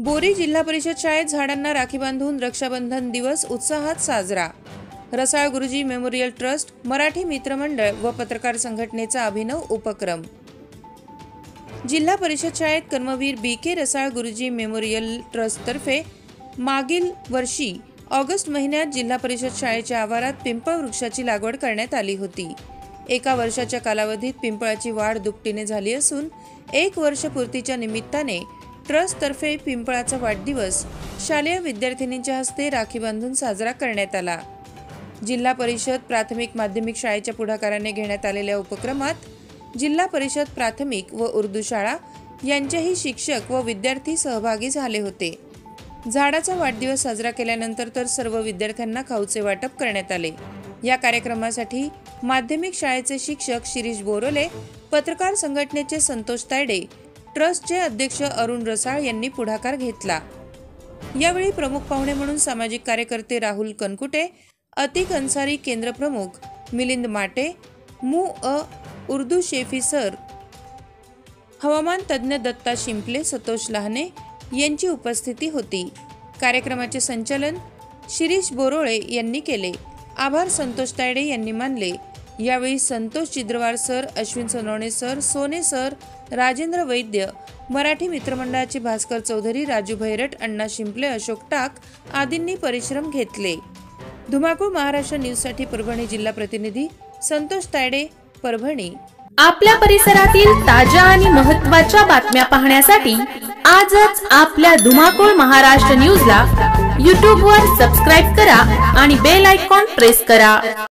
बोरी जिल्हा परिषद शाळेत झाडांना राखी बांधून रक्षाबंधन दिवस उत्साहात साजरा। रसाळ गुरुजी मेमोरियल ट्रस्ट, मराठी मित्रमंडळ व पत्रकार संघटनेचा अभिनव उपक्रम। जिल्हा परिषद शाळेत कर्मवीर BK रसाळ गुरुजी मेमोरियल ट्रस्ट तर्फे मागील वर्षी ऑगस्ट महिन्यात जिल्हा परिषद शाळेच्या आवारात पिंपळ वृक्षाची लागवड करण्यात आली होती। एका वर्षाच्या कालावधीत पिंपळाची वाढ दुपटीने झाली असून 1 वर्ष पूर्तीच्या निमित्ताने ट्रस्ट तर्फे पिंपळाचा वाढदिवस शालेय विद्यार्थिनींच्या हस्ते राखी बांधून साजरा करण्यात आला। जिल्हा परिषद प्राथमिक माध्यमिक शाळेच्या पुढाकाराने घेण्यात आलेल्या उपक्रमात जिल्हा परिषद प्राथमिक व उर्दू शाळा यांचेही शिक्षक व विद्यार्थी सहभागी झाले होते। झाडाचा वाढदिवस साजरा केल्यानंतर तर सर्व विद्यार्थ्यांना खाऊचे वाटप करण्यात आले। या कार्यक्रमासाठी माध्यमिक शाळेचे शिक्षक शिरीष बोरोले, पत्रकार संघटनेचे संतोष तायडे, ट्रस्टचे अध्यक्ष अरुण रसाळ यांनी पुढाकार घेतला। यावेळी प्रमुख पाहुणे म्हणून सामाजिक कार्यकर्ते राहुल कनकुटे, अतिक अन्सारी, केंद्र प्रमुख मिलिंद माटे, उर्दू शेफी सर, हवामान तज्ञ दत्ता शिंपले, सतोष लहाने यांची उपस्थिती होती। कार्यक्रमाचे संचालन शिरीष बोरोळे यांनी केले। आभार संतोष तायडे यांनी मानले। यावेळी संतोष चिद्रवार सर, अश्विन सोनवणे सर, सोने सर, राजेंद्र वैद्य, मराठी मित्रमंडळाचे भास्कर चौधरी, राजू भैरट, अण्णा शिंपले, अशोक टाक आदींनी परिश्रम घेतले। धुमाकूळ महाराष्ट्र न्यूजसाठी परभणी जिल्हा प्रतिनिधी संतोष तायडे, परभणी। आपल्या परिसरातील ताज्या आणि महत्त्वाच्या बातम्या पाहण्यासाठी आजच आपल्या धुमाकूळ महाराष्ट्र न्यूजला YouTube वर सबस्क्राइब करा आणि बेल आयकॉन प्रेस करा।